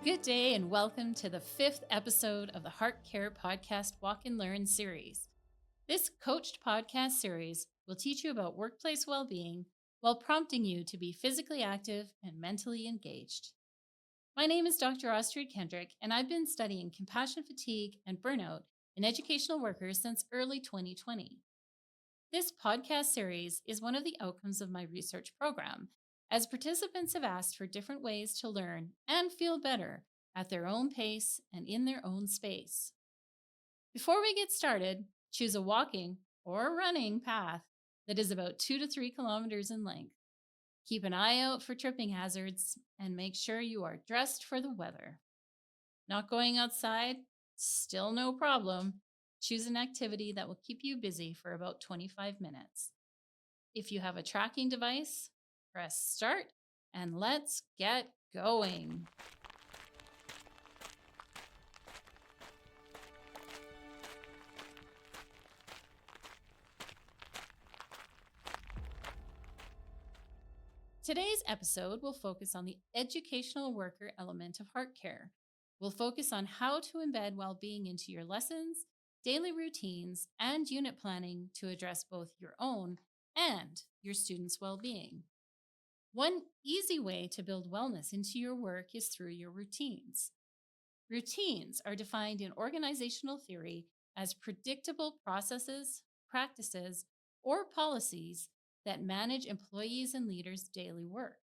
Good day and welcome to the 5th episode of the HEARTcare podcast Walk and Learn series. This coached podcast series will teach you about workplace well-being while prompting you to be physically active and mentally engaged. My name is Dr. Astrid Kendrick, and I've been studying compassion fatigue and burnout in educational workers since early 2020. This podcast series is one of the outcomes of my research program, as participants have asked for different ways to learn and feel better at their own pace and in their own space. Before we get started, choose a walking or running path that is about 2 to 3 kilometers in length. Keep an eye out for tripping hazards and make sure you are dressed for the weather. Not going outside? Still no problem. Choose an activity that will keep you busy for about 25 minutes. If you have a tracking device, press start and let's get going. Today's episode will focus on the educational worker element of HEARTcare. We'll focus on how to embed well-being into your lessons, daily routines, and unit planning to address both your own and your students' well-being. One easy way to build wellness into your work is through your routines. Routines are defined in organizational theory as predictable processes, practices, or policies that manage employees' and leaders' daily work.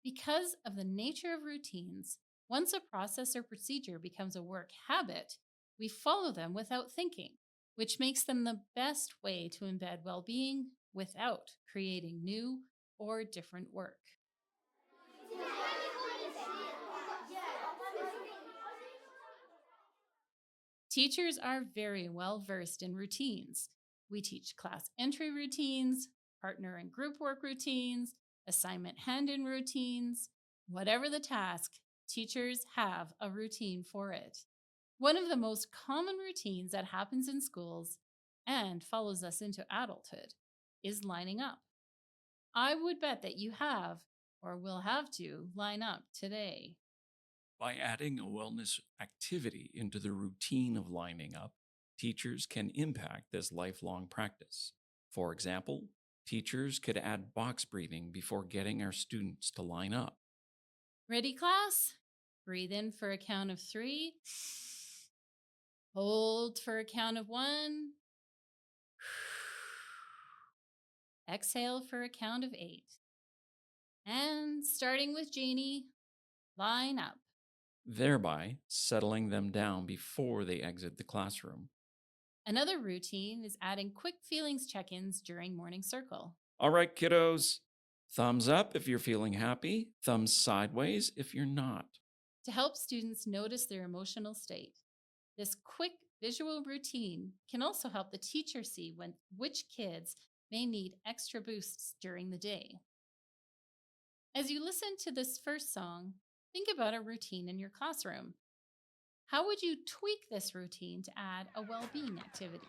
Because of the nature of routines, once a process or procedure becomes a work habit, we follow them without thinking, which makes them the best way to embed well-being without creating new or different work. Teachers are very well versed in routines. We teach class entry routines, partner and group work routines, assignment hand-in routines. Whatever the task, teachers have a routine for it. One of the most common routines that happens in schools and follows us into adulthood is lining up. I would bet that you have or will have to line up today. By adding a wellness activity into the routine of lining up, teachers can impact this lifelong practice. For example, teachers could add box breathing before getting our students to line up. Ready, class? Breathe in for a count of 3. Hold for a count of 1. Exhale for a count of 8. And starting with Janie, line up. Thereby settling them down before they exit the classroom. Another routine is adding quick feelings check-ins during morning circle. All right, kiddos. Thumbs up if you're feeling happy, thumbs sideways if you're not. To help students notice their emotional state, this quick visual routine can also help the teacher see which kids may need extra boosts during the day. As you listen to this first song, think about a routine in your classroom. How would you tweak this routine to add a well-being activity?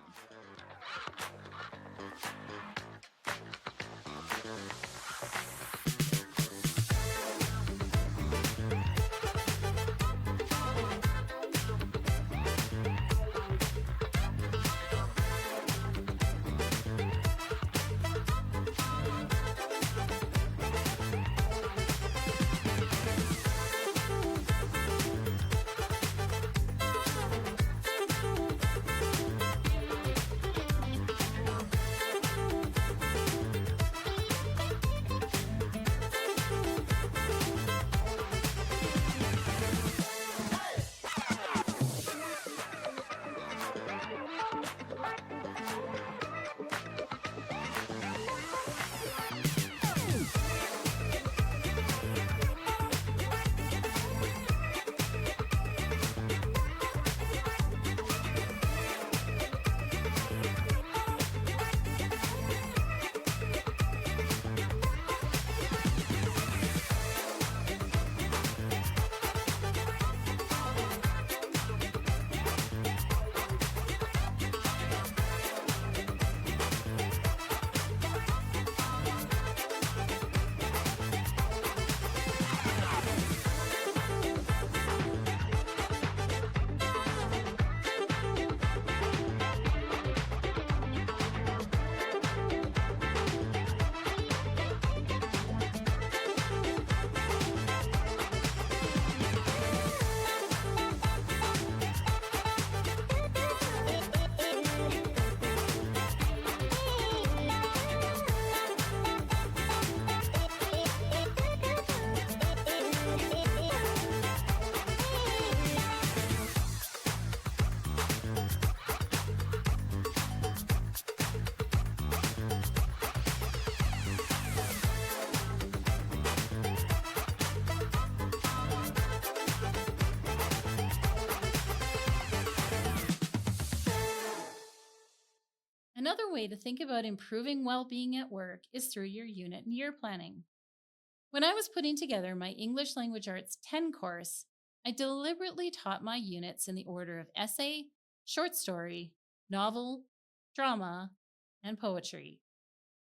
Another way to think about improving well being at work is through your unit and year planning. When I was putting together my English Language Arts 10 course, I deliberately taught my units in the order of essay, short story, novel, drama, and poetry.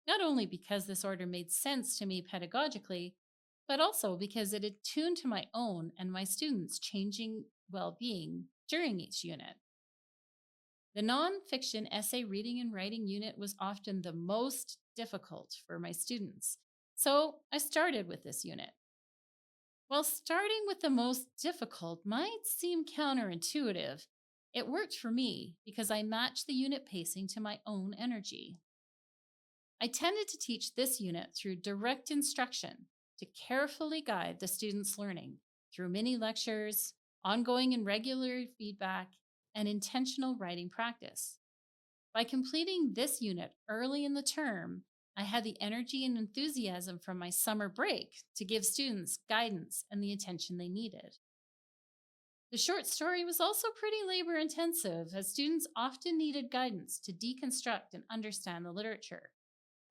Not only because this order made sense to me pedagogically, but also because it attuned to my own and my students' changing well being during each unit. The nonfiction essay reading and writing unit was often the most difficult for my students, so I started with this unit. While starting with the most difficult might seem counterintuitive, it worked for me because I matched the unit pacing to my own energy. I tended to teach this unit through direct instruction to carefully guide the students' learning through mini lectures, ongoing and regular feedback, and intentional writing practice. By completing this unit early in the term, I had the energy and enthusiasm from my summer break to give students guidance and the attention they needed. The short story was also pretty labor intensive, as students often needed guidance to deconstruct and understand the literature.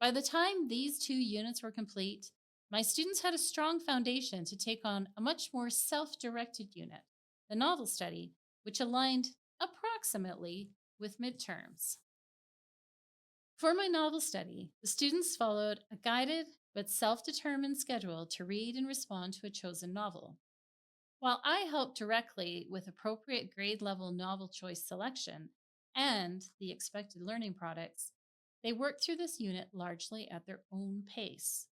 By the time these two units were complete, my students had a strong foundation to take on a much more self directed unit, the novel study, which aligned approximately with midterms. For my novel study, the students followed a guided but self determined schedule to read and respond to a chosen novel. While I helped directly with appropriate grade level novel choice selection and the expected learning products, they worked through this unit largely at their own pace.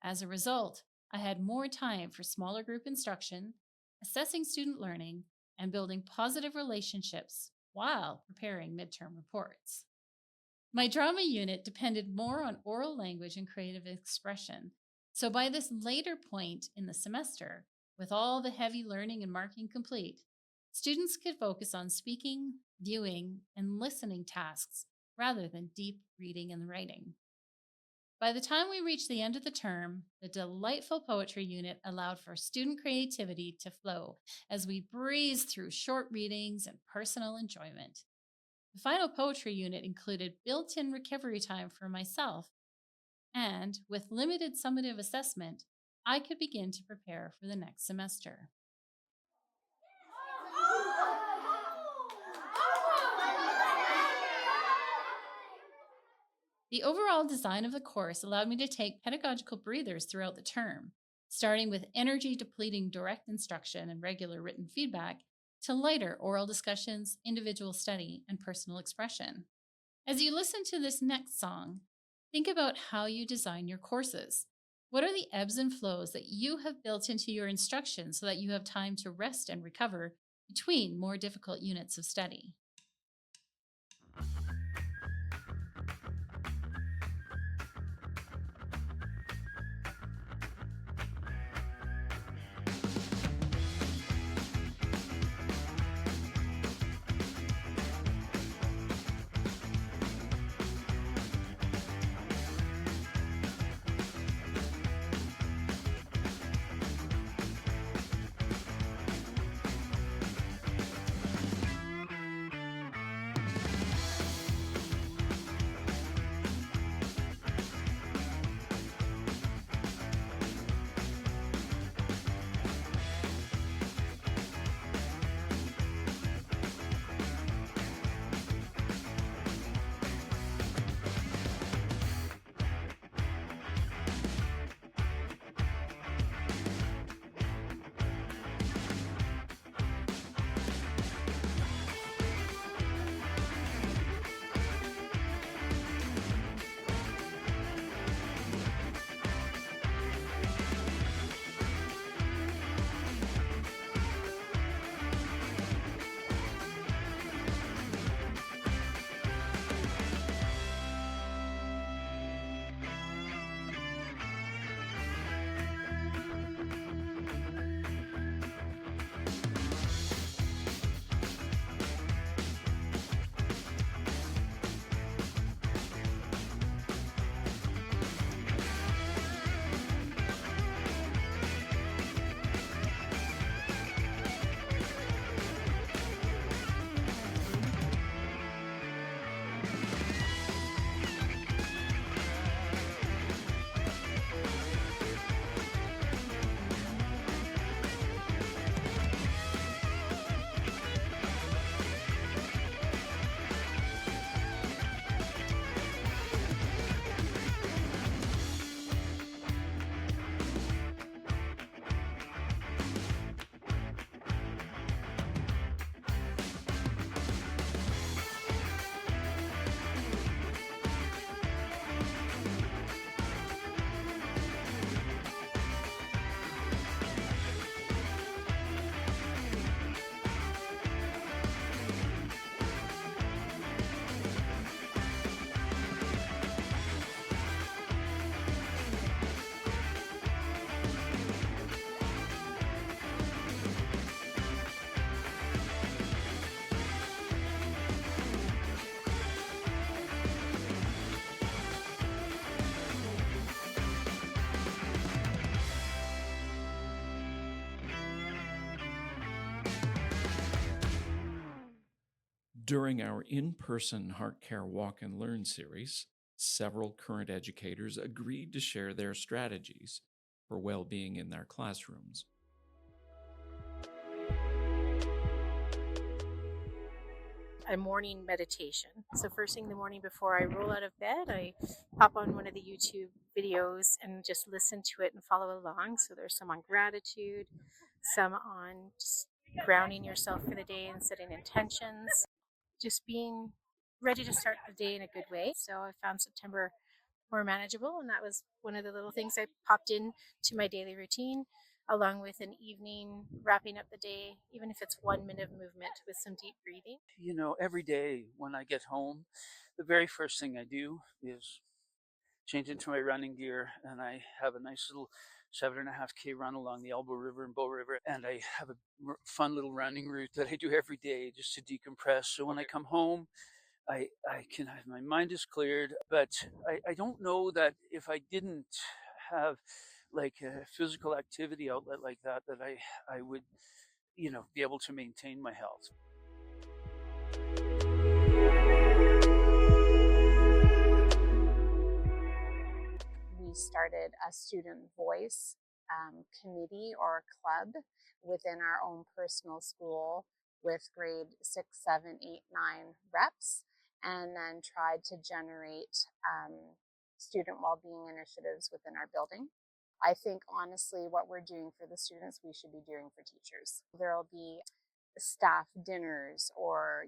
As a result, I had more time for smaller group instruction, assessing student learning, and building positive relationships while preparing midterm reports. My drama unit depended more on oral language and creative expression. So by this later point in the semester, with all the heavy learning and marking complete, students could focus on speaking, viewing, and listening tasks rather than deep reading and writing. By the time we reached the end of the term, the delightful poetry unit allowed for student creativity to flow as we breezed through short readings and personal enjoyment. The final poetry unit included built in recovery time for myself, and with limited summative assessment, I could begin to prepare for the next semester. The overall design of the course allowed me to take pedagogical breathers throughout the term, starting with energy depleting direct instruction and regular written feedback to lighter oral discussions, individual study, and personal expression. As you listen to this next song, think about how you design your courses. What are the ebbs and flows that you have built into your instruction so that you have time to rest and recover between more difficult units of study? During our in person HeartCare Walk and Learn series, several current educators agreed to share their strategies for well being in their classrooms. A morning meditation. So first thing in the morning before I roll out of bed, I pop on one of the YouTube videos and just listen to it and follow along. So there's some on gratitude, some on just grounding yourself for the day and setting intentions, just being ready to start the day in a good way. So I found September more manageable, and that was one of the little things I popped in to my daily routine, along with an evening wrapping up the day, even if it's 1 minute of movement with some deep breathing. Every day when I get home, the very first thing I do is change into my running gear, and I have a nice little 7.5K run along the Elbow River and Bow River, and I have a fun little running route that I do every day just to decompress. So when I come home, I can have, my mind is cleared, but I don't know that if I didn't have like a physical activity outlet like that, that I would, be able to maintain my health. We started a student voice committee or club within our own personal school with grade 6, 7, 8, 9 reps, and then tried to generate student well-being initiatives within our building. I think honestly what we're doing for the students, we should be doing for teachers. There'll be staff dinners or,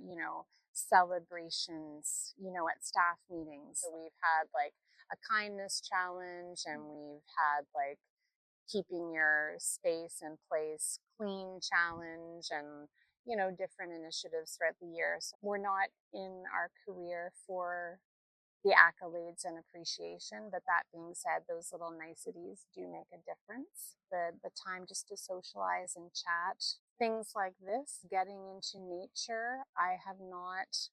celebrations, at staff meetings. So we've had like a kindness challenge, and we've had like keeping your space and place clean challenge, and different initiatives throughout the year. So we're not in our career for the accolades and appreciation, but that being said, those little niceties do make a difference. The time just to socialize and chat, things like this, getting into nature. I have not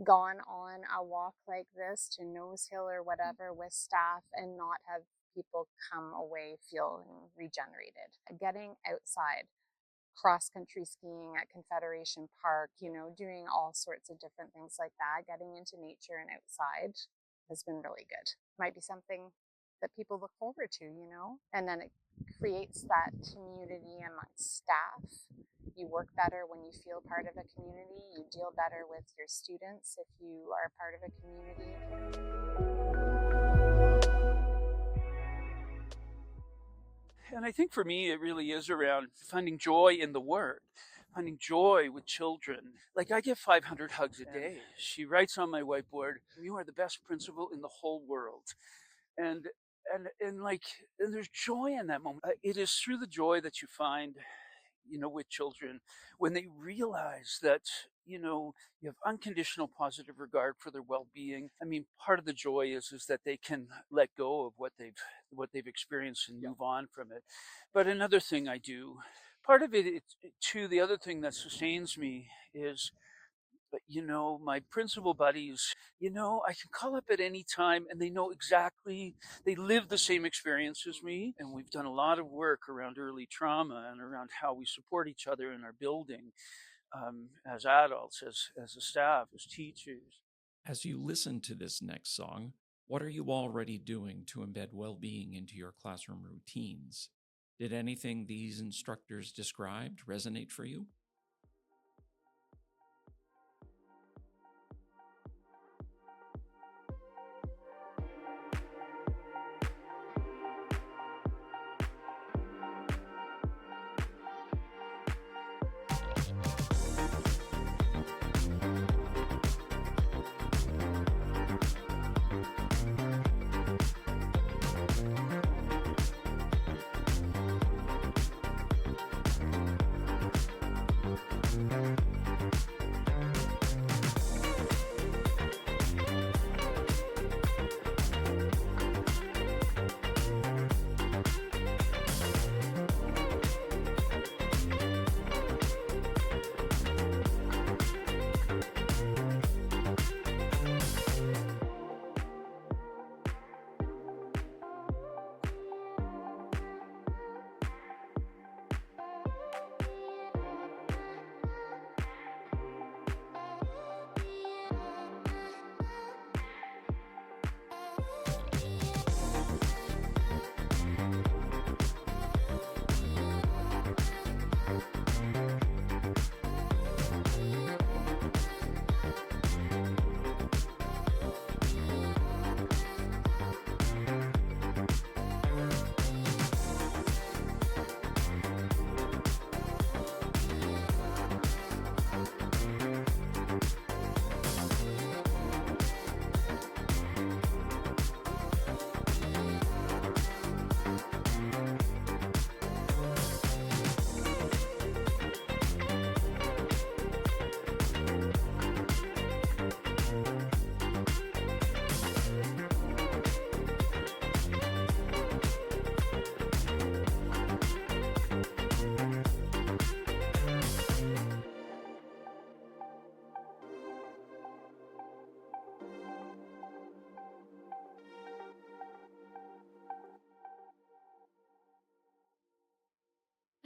gone on a walk like this to Nose Hill or whatever with staff and not have people come away feeling regenerated. Getting outside, cross-country skiing at Confederation Park, doing all sorts of different things like that, getting into nature and outside has been really good. Might be something that people look forward to, and then it creates that community amongst staff. You work better when you feel part of a community. You deal better with your students if you are part of a community. And I think for me, it really is around finding joy in the work, finding joy with children. Like I get 500 hugs a day. She writes on my whiteboard, "You are the best principal in the whole world." And and there's joy in that moment. It is through the joy that you find, with children, when they realize that, you have unconditional positive regard for their well-being. I mean, part of the joy is that they can let go of what they've experienced and move on from it. But another thing I do, part of it too, the other thing that sustains me is, my principal buddies, I can call up at any time and they know exactly, they live the same experience as me. And we've done a lot of work around early trauma and around how we support each other in our building, as adults, as a staff, as teachers. As you listen to this next song, what are you already doing to embed well being into your classroom routines? Did anything these instructors described resonate for you?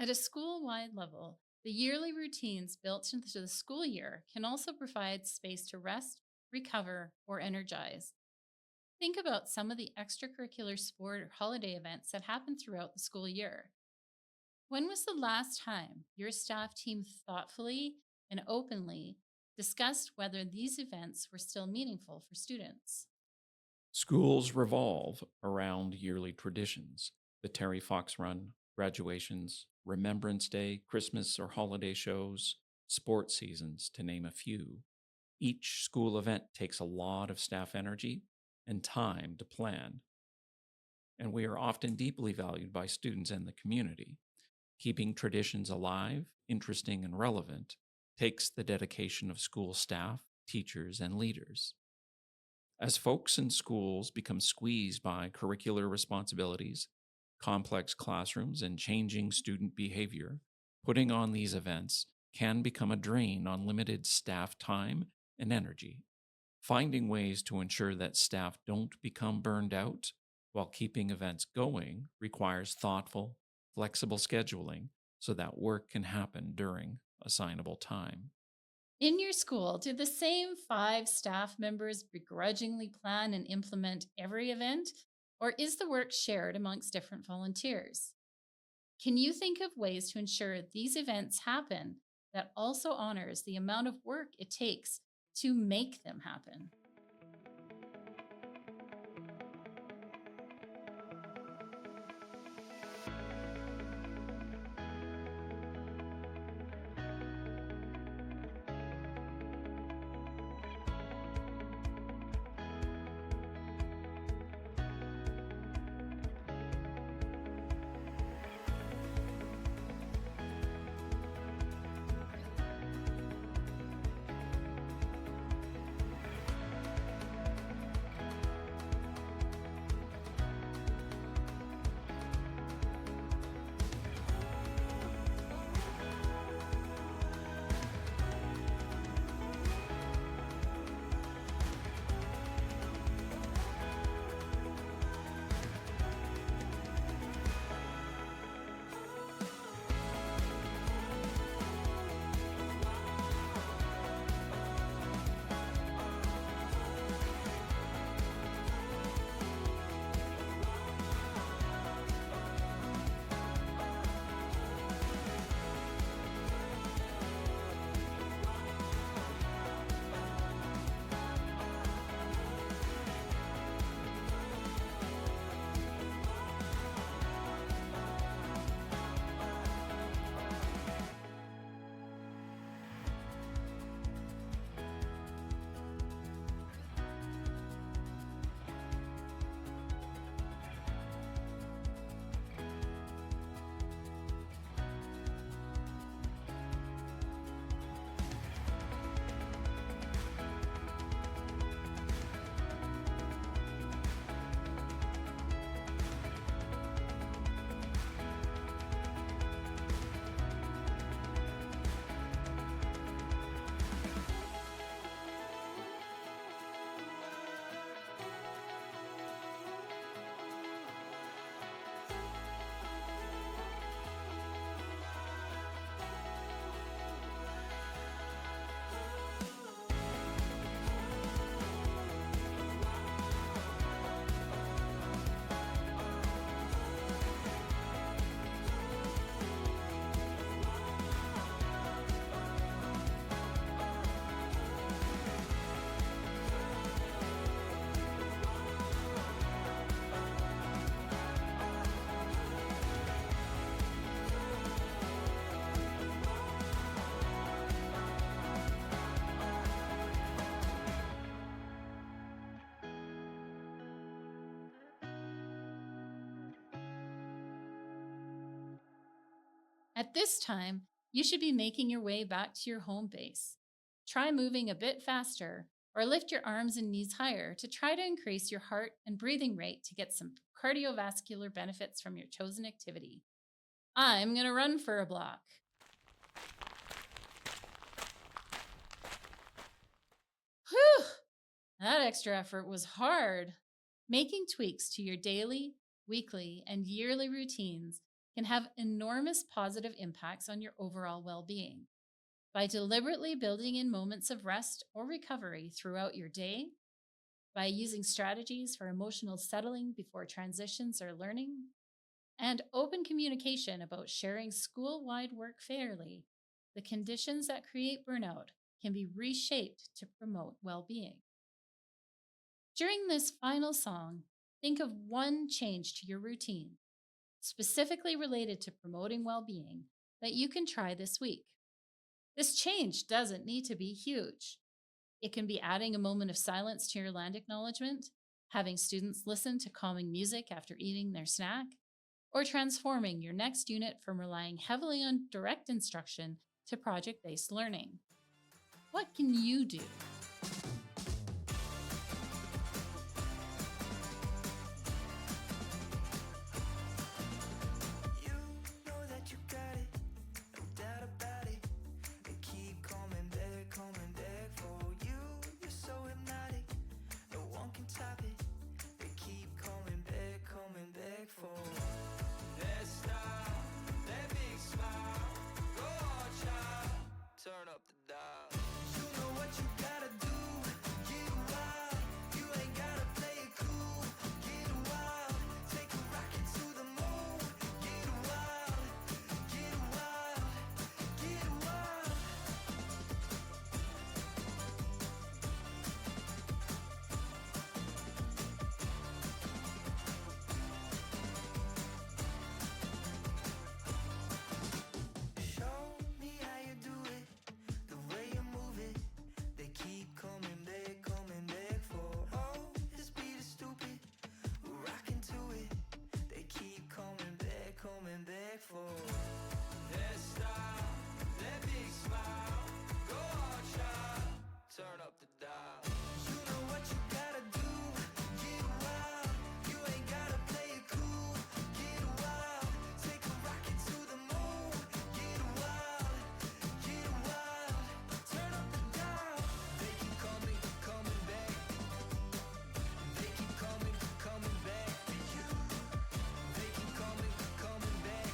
At a school wide level, the yearly routines built into the school year can also provide space to rest, recover, or energize. Think about some of the extracurricular sport or holiday events that happen throughout the school year. When was the last time your staff team thoughtfully and openly discussed whether these events were still meaningful for students? Schools revolve around yearly traditions: the Terry Fox Run, graduations, Remembrance Day, Christmas or holiday shows, sports seasons, to name a few. Each school event takes a lot of staff energy and time to plan, and we are often deeply valued by students and the community. Keeping traditions alive, interesting, and relevant takes the dedication of school staff, teachers, and leaders. As folks in schools become squeezed by curricular responsibilities, complex classrooms, and changing student behavior, putting on these events can become a drain on limited staff time and energy. Finding ways to ensure that staff don't become burned out while keeping events going requires thoughtful, flexible scheduling so that work can happen during assignable time. In your school, do the same 5 staff members begrudgingly plan and implement every event, or is the work shared amongst different volunteers? Can you think of ways to ensure these events happen that also honors the amount of work it takes to make them happen? At this time, you should be making your way back to your home base. Try moving a bit faster or lift your arms and knees higher to try to increase your heart and breathing rate to get some cardiovascular benefits from your chosen activity. I'm going to run for a block. Whew! That extra effort was hard. Making tweaks to your daily, weekly, and yearly routines can have enormous positive impacts on your overall well-being. By deliberately building in moments of rest or recovery throughout your day, by using strategies for emotional settling before transitions or learning, and open communication about sharing school-wide work fairly, the conditions that create burnout can be reshaped to promote well-being. During this final song, think of one change to your routine, specifically related to promoting well-being, that you can try this week. This change doesn't need to be huge. It can be adding a moment of silence to your land acknowledgement, having students listen to calming music after eating their snack, or transforming your next unit from relying heavily on direct instruction to project-based learning. What can you do? Turn up the dial. You know what you gotta do. Get wild. You ain't gotta play it cool. Get wild. Take a rocket to the moon. Get wild. Get wild. Get wild. Show me how you do it. The way you move it, they keep coming back for. Oh, this beat is stupid. We're rocking to it. They keep coming back for. That style, that big smile, go on, child. Turn up the dial. You know what you gotta do. Get wild. You ain't gotta play it cool. Get wild. Take a rocket to the moon. Get wild. Get wild. Turn up the dial. They keep coming back. They keep coming back for you. They keep coming back.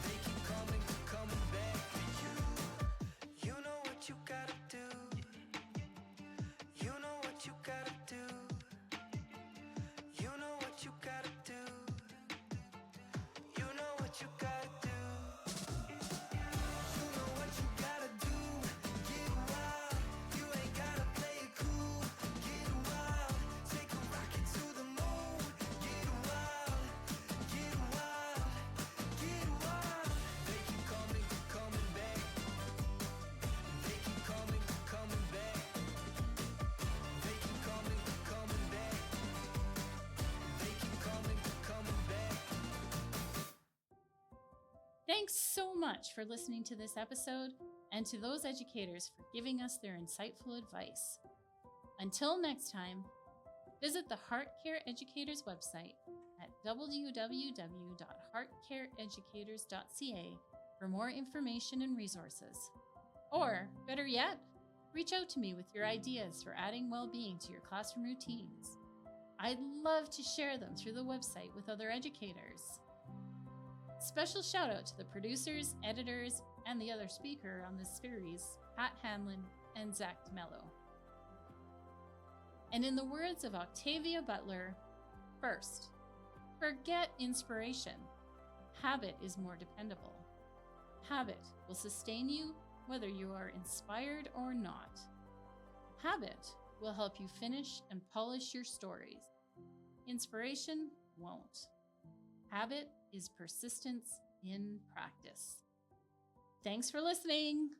They keep coming back for you. You know what you gotta do. You know what you gotta do. You know what you gotta do. You know what you gotta do. You know what you gotta do. Get wild. You ain't gotta play it cool. Get wild. Take a rocket to the moon. Get wild. Get wild. Get wild. They keep coming back. They keep coming back. They keep coming back. They keep coming back. Thanks so much for listening to this episode, and to those educators for giving us their insightful advice. Until next time, visit the HEARTcare Educators website at www.heartcareeducators.ca for more information and resources. Or, better yet, reach out to me with your ideas for adding well-being to your classroom routines. I'd love to share them through the website with other educators. Special shout out to the producers, editors, and the other speaker on this series, Pat Hanlon and Zach DeMello. And in the words of Octavia Butler, first, forget inspiration. Habit is more dependable. Habit will sustain you whether you are inspired or not. Habit will help you finish and polish your stories. Inspiration won't. Habit is persistence in practice. Thanks for listening.